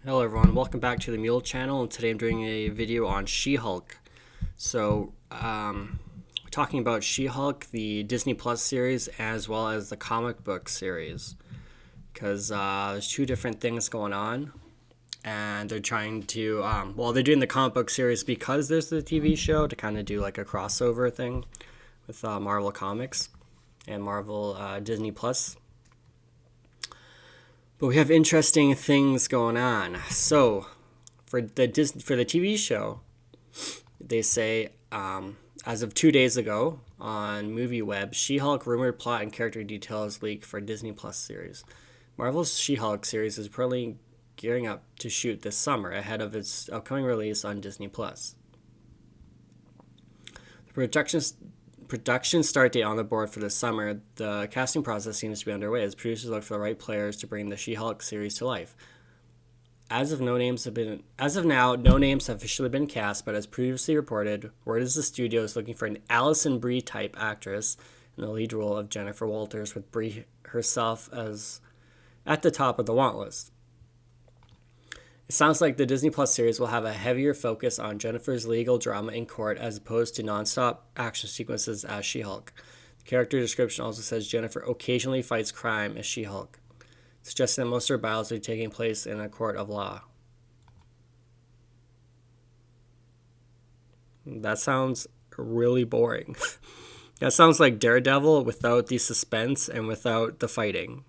Hello everyone, welcome back to the Mule channel, and today I'm doing a video on She-Hulk. We're talking about She-Hulk, the Disney Plus series, as well as the comic book series, because there's two different things going on, and they're trying to, they're doing the comic book series because there's the TV show to kind of do like a crossover thing with Marvel Comics and Marvel Disney Plus. But we have interesting things going on. So, for the TV show, they say as of 2 days ago on MovieWeb, She-Hulk rumored plot and character details leak for Disney Plus series. Marvel's She-Hulk series is currently gearing up to shoot this summer ahead of its upcoming release on Disney Plus. The production start date on the board for this summer. The casting process seems to be underway as producers look for the right players to bring the She-Hulk series to life. As of now, no names have officially been cast, but as previously reported, word is the studio is looking for an Alison Brie type actress in the lead role of Jennifer Walters, with Brie herself as at the top of the want list. It sounds like the Disney Plus series will have a heavier focus on Jennifer's legal drama in court as opposed to non-stop action sequences as She-Hulk. The character description also says Jennifer occasionally fights crime as She-Hulk, suggesting that most of her battles will be taking place in a court of law. That sounds really boring. That sounds like Daredevil without the suspense and without the fighting.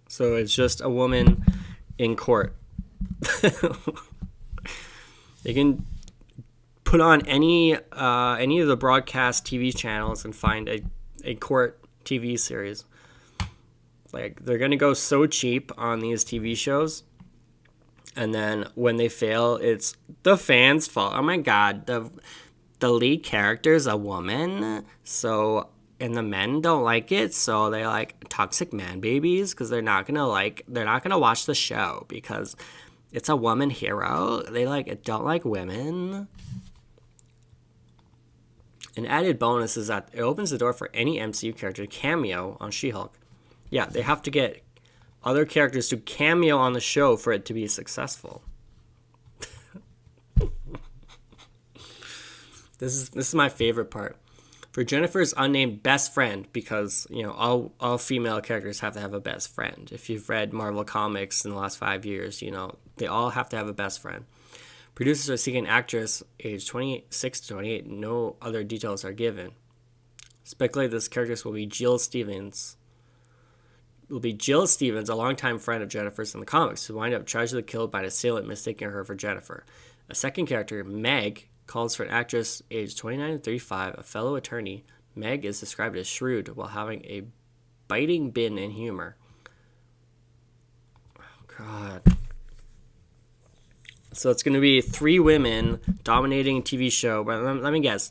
So it's just a woman in court. They can put on any of the broadcast TV channels and find a court TV series. Like, they're gonna go so cheap on these TV shows, and then when they fail, it's the fans' fault. Oh my god, the lead character is a woman, and the men don't like it, so they like toxic man babies because they're not gonna watch the show because it's a woman hero. They don't like women. An added bonus is that it opens the door for any MCU character to cameo on She-Hulk. Yeah, they have to get other characters to cameo on the show for it to be successful. This is my favorite part. For Jennifer's unnamed best friend, because all female characters have to have a best friend. If you've read Marvel Comics in the last 5 years, they all have to have a best friend. Producers are seeking an actress aged 26 to 28. No other details are given. Speculate this character will be Jill Stevens. A longtime friend of Jennifer's in the comics, who wind up tragically killed by an assailant mistaking her for Jennifer. A second character, Meg, calls for an actress aged 29 to 35, a fellow attorney. Meg is described as shrewd while having a biting bin and humor. Oh, God. So it's going to be 3 women dominating a TV show. But let me guess.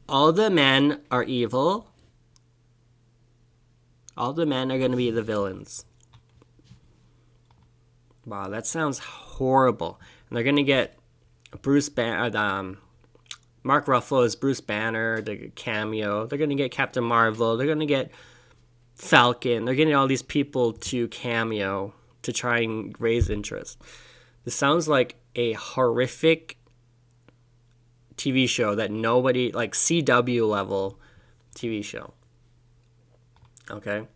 All the men are evil. All the men are going to be the villains. Wow, that sounds horrible. And they're going to get Mark Ruffalo as Bruce Banner, the cameo. They're going to get Captain Marvel. They're going to get Falcon. They're getting all these people to cameo to try and raise interest. This sounds like a horrific TV show that nobody, like CW level TV show. Okay?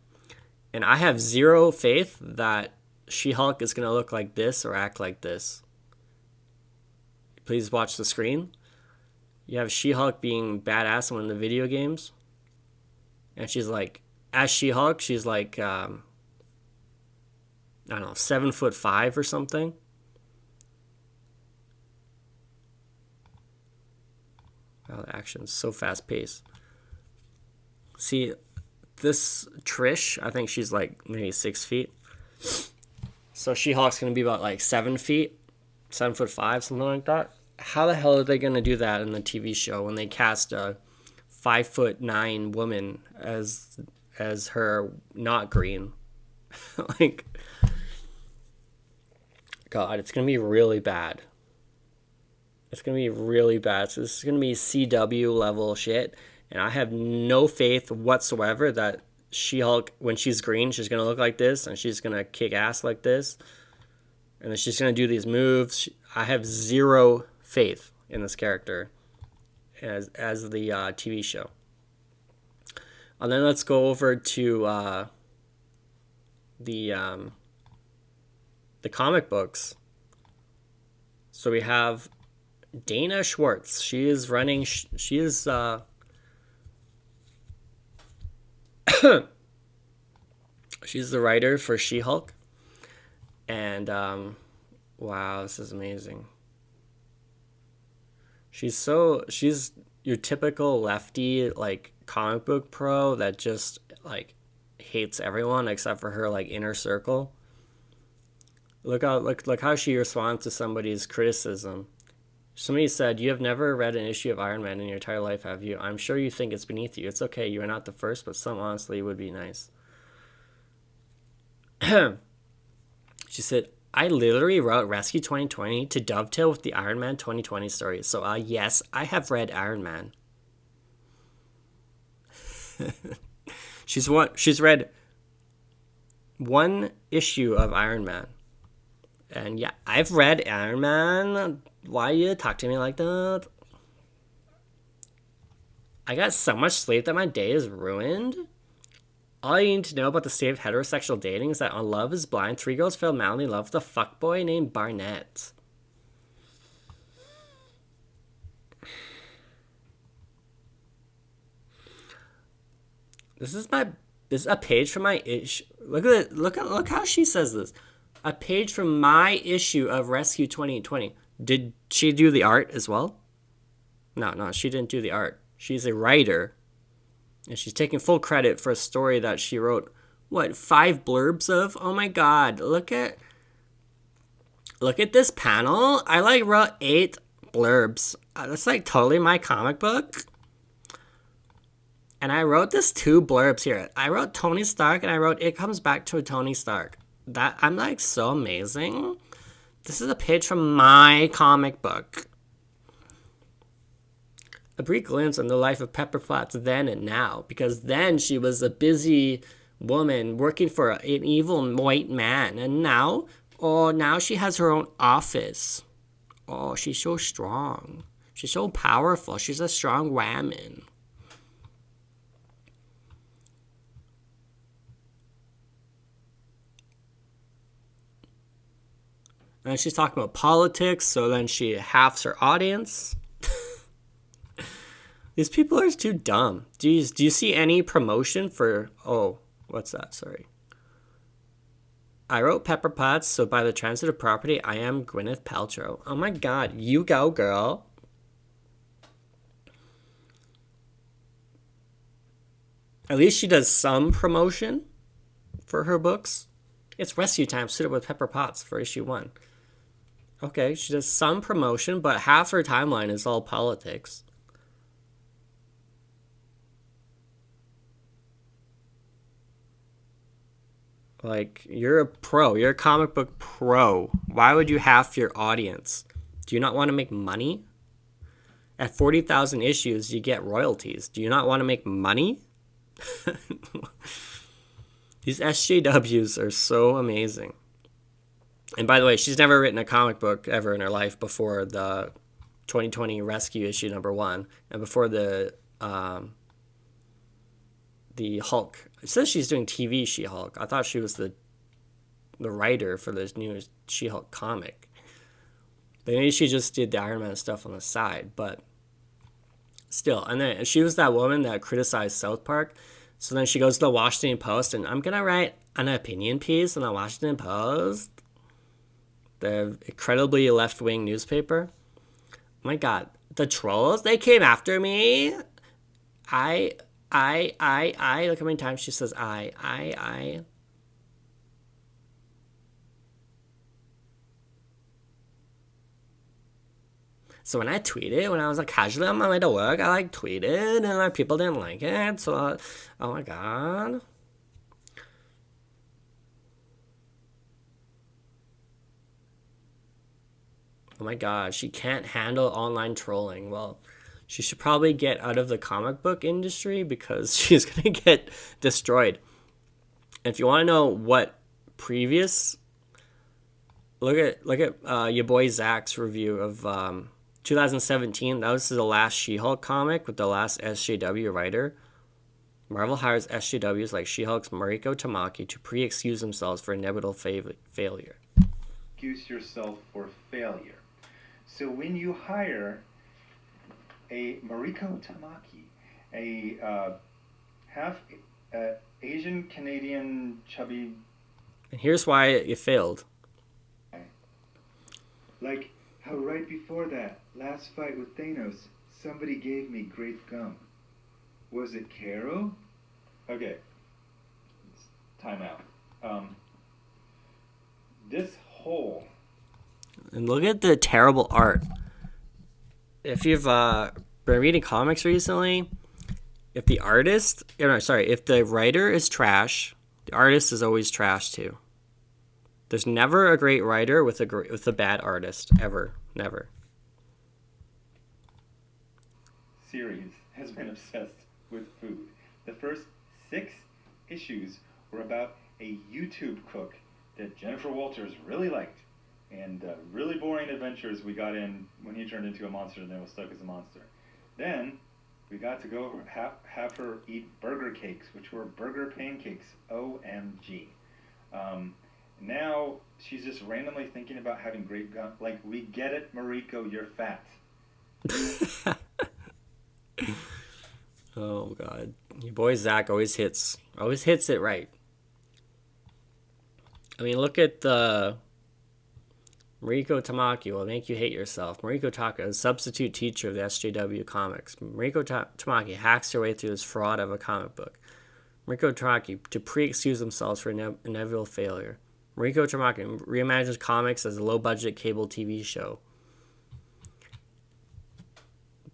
And I have zero faith that She-Hulk is going to look like this or act like this. Please watch the screen. You have She-Hulk being badass in one of the video games. And she's like, as She-Hulk, she's like, I don't know, 7'5" or something. Wow, the action's so fast paced. See, this Trish, I think she's like maybe 6 feet. So She-Hulk's gonna be about like 7 feet, 7'5", something like that. How the hell are they gonna do that in the TV show when they cast a 5'9" woman as her not green? Like, God, it's gonna be really bad. It's going to be really bad. So this is going to be CW level shit. And I have no faith whatsoever that She-Hulk, when she's green, she's going to look like this. And she's going to kick ass like this. and then she's going to do these moves. I have zero faith in this character as the TV show. And then let's go over to the comic books. So we have Dana Schwartz. She is running. She is. She's the writer for She-Hulk. And wow, this is amazing. She's your typical lefty, like, comic book pro that just, like, hates everyone except for her, like, inner circle. Look how she responds to somebody's criticism. Somebody said, "You have never read an issue of Iron Man in your entire life, have you? I'm sure you think it's beneath you. It's okay, you are not the first, but some honestly would be nice." She said, "I literally wrote Rescue 2020 to dovetail with the Iron Man 2020 story. So, yes, I have read Iron Man." She's read one issue of Iron Man. And yeah, I've read Iron Man. Why you talk to me like that? I got so much sleep that my day is ruined. All you need to know about the state of heterosexual dating is that on Love is Blind, 3 girls fell madly in love with a fuckboy named Barnett. This is a page from my issue. Look at it. Look how she says this. A page from my issue of Rescue 2020. Did she do the art as well? No, she didn't do the art. She's a writer. And she's taking full credit for a story that she wrote, 5 blurbs of? Oh my god, look at this panel. I wrote 8 blurbs. That's totally my comic book. And I wrote this 2 blurbs here. I wrote Tony Stark and I wrote It Comes Back to Tony Stark. That I'm so amazing. This is a page from my comic book. A brief glimpse on the life of Pepper Potts then and now, because then she was a busy woman working for an evil white man, and now she has her own office. Oh, she's so strong. She's so powerful. She's a strong woman. And she's talking about politics, so then she halves her audience. These people are too dumb. Do you see any promotion for... Oh, what's that? Sorry. I wrote Pepper Potts, so by the transitive property, I am Gwyneth Paltrow. Oh my god, you go, girl. At least she does some promotion for her books. It's Rescue Time suited with Pepper Potts for issue 1. Okay, she does some promotion, but half her timeline is all politics. You're a pro. You're a comic book pro. Why would you half your audience? Do you not want to make money? At 40,000 issues, you get royalties. Do you not want to make money? These SJWs are so amazing. And by the way, she's never written a comic book ever in her life before the 2020 Rescue issue number 1 and before the Hulk. It says she's doing TV She-Hulk. I thought she was the writer for this new She-Hulk comic. But maybe she just did the Iron Man stuff on the side, but still. And then she was that woman that criticized South Park. So then she goes to the Washington Post and I'm going to write an opinion piece in the Washington Post. The incredibly left-wing newspaper. Oh my god. The trolls, they came after me. I. Look how many times she says I. So when I tweeted, when I was casually on my way to work, I tweeted and people didn't like it. So, oh my god. Oh my god, she can't handle online trolling. Well, she should probably get out of the comic book industry because she's going to get destroyed. And if you want to know what previous look at your boy Zach's review of 2017. That was the last She-Hulk comic with the last SJW writer. Marvel hires SJWs like She-Hulk's Mariko Tamaki to pre-excuse themselves for inevitable failure. Excuse yourself for failure. So when you hire a Mariko Tamaki, a half Asian Canadian chubby, And here's why it failed. like how right before that last fight with Thanos, somebody gave me grape gum. Was it Carol? Okay. Time out. This whole. And look at the terrible art. If you've been reading comics recently, if the writer is trash, the artist is always trash too. There's never a great writer with a bad artist, ever, never. Series has been obsessed with food. The first 6 issues were about a YouTube cook that Jennifer Walters really liked, and really boring adventures we got in when he turned into a monster and then was stuck as a monster. Then we got to go have her eat burger cakes, which were burger pancakes. OMG. Now she's just randomly thinking about having grape gum. Like, we get it, Mariko, you're fat. Oh god, your boy Zach always hits it right. I mean, look at the Mariko Tamaki will make you hate yourself. Mariko Taka, a substitute teacher of the SJW comics. Mariko Tamaki hacks her way through this fraud of a comic book. Mariko Tamaki to pre-excuse themselves for inevitable failure. Mariko Tamaki reimagines comics as a low-budget cable TV show.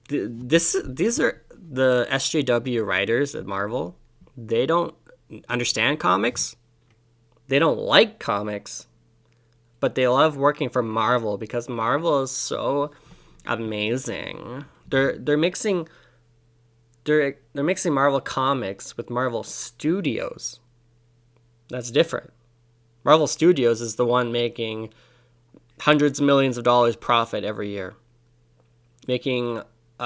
These are the SJW writers at Marvel. They don't understand comics. They don't like comics. But they love working for Marvel because Marvel is so amazing. They're mixing Marvel Comics with Marvel Studios. That's different. Marvel Studios is the one making hundreds of millions of dollars profit every year,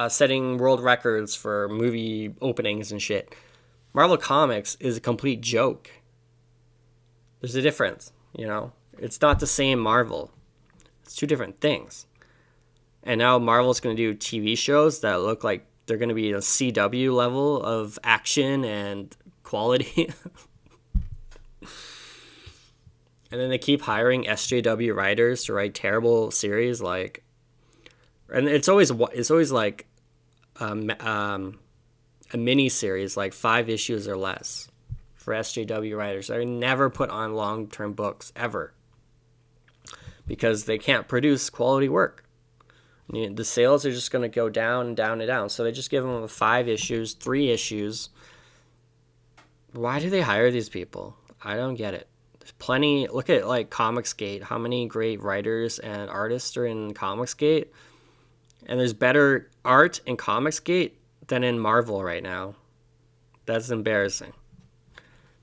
setting world records for movie openings and shit. Marvel Comics is a complete joke. There's a difference, you know? It's not the same Marvel. It's two different things. And now Marvel's going to do TV shows that look like they're going to be a CW level of action and quality. And then they keep hiring SJW writers to write terrible series and it's always like a mini series, like 5 issues or less for SJW writers. They're never put on long-term books ever because they can't produce quality work. The sales are just going to go down and down and down. So they just give them 5 issues, 3 issues. Why do they hire these people? I don't get it. There's plenty. Look at like Comicsgate. How many great writers and artists are in Comicsgate? And there's better art in Comicsgate than in Marvel right now. That's embarrassing.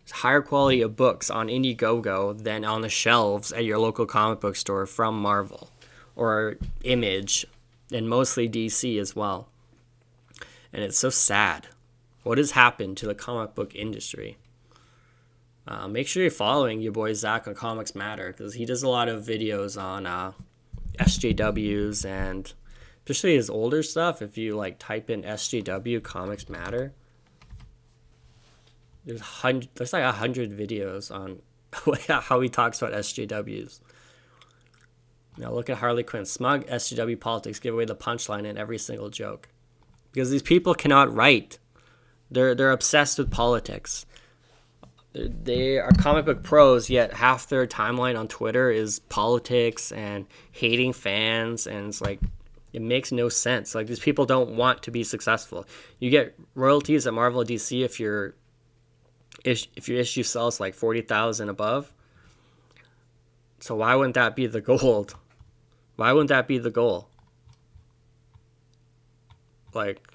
There's higher quality of books on Indiegogo than on the shelves at your local comic book store from Marvel or Image, and mostly DC as well. And it's so sad. What has happened to the comic book industry? Make sure you're following your boy Zach on Comics Matter because he does a lot of videos on SJWs and especially his older stuff. If you like type in SJW Comics Matter, there's like 100 videos on how he talks about SJWs. Now look at Harley Quinn. Smug SJW politics give away the punchline in every single joke because these people cannot write. They're obsessed with politics. They are comic book pros, yet half their timeline on Twitter is politics and hating fans, and it's like it makes no sense. Like, these people don't want to be successful. You get royalties at Marvel DC if your issue sells like 40,000 above. So why wouldn't that be the goal? Why wouldn't that be the goal? Like,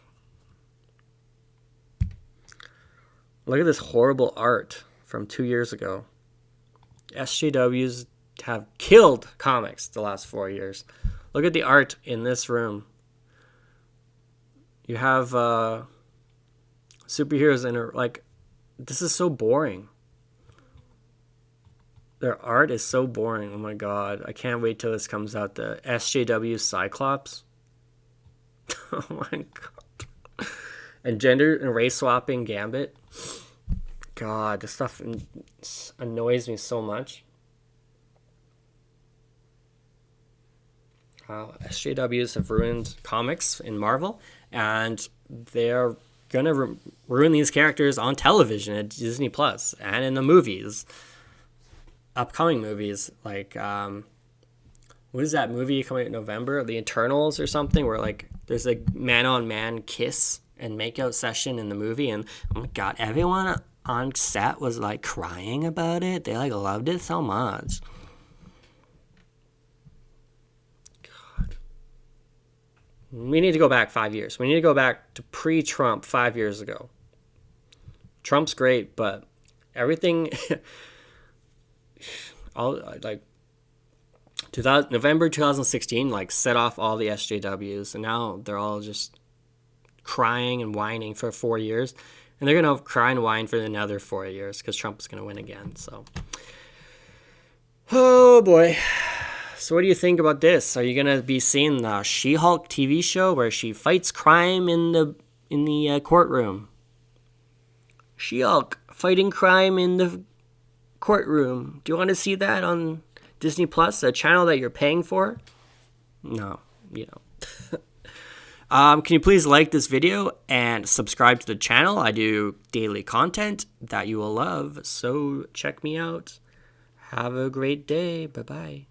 look at this horrible art from 2 years ago. SJWs have killed comics the last 4 years. Look at the art in this room. You have superheroes in like, this is so boring. Their art is so boring. Oh my god. I can't wait till this comes out. The SJW Cyclops. Oh my god. And gender and race swapping Gambit. God, this stuff annoys me so much. SJWs have ruined comics in Marvel, and they're gonna ruin these characters on television at Disney Plus and in the movies, upcoming movies. Like, what is that movie coming out in November? The Eternals or something, where like there's a man-on-man kiss and makeout session in the movie, and oh my god, everyone on set was like crying about it. They like loved it so much. We need to go back 5 years. We need to go back to pre-Trump 5 years ago. Trump's great, but everything, all like November 2016, like set off all the SJWs, and now they're all just crying and whining for 4 years, and they're gonna cry and whine for another 4 years because Trump's gonna win again. So, oh boy. So what do you think about this? Are you gonna be seeing the She-Hulk TV show where she fights crime in the courtroom? She-Hulk fighting crime in the courtroom. Do you want to see that on Disney Plus, a channel that you're paying for? No, you know. Can you please like this video and subscribe to the channel? I do daily content that you will love, so check me out. Have a great day. Bye-bye.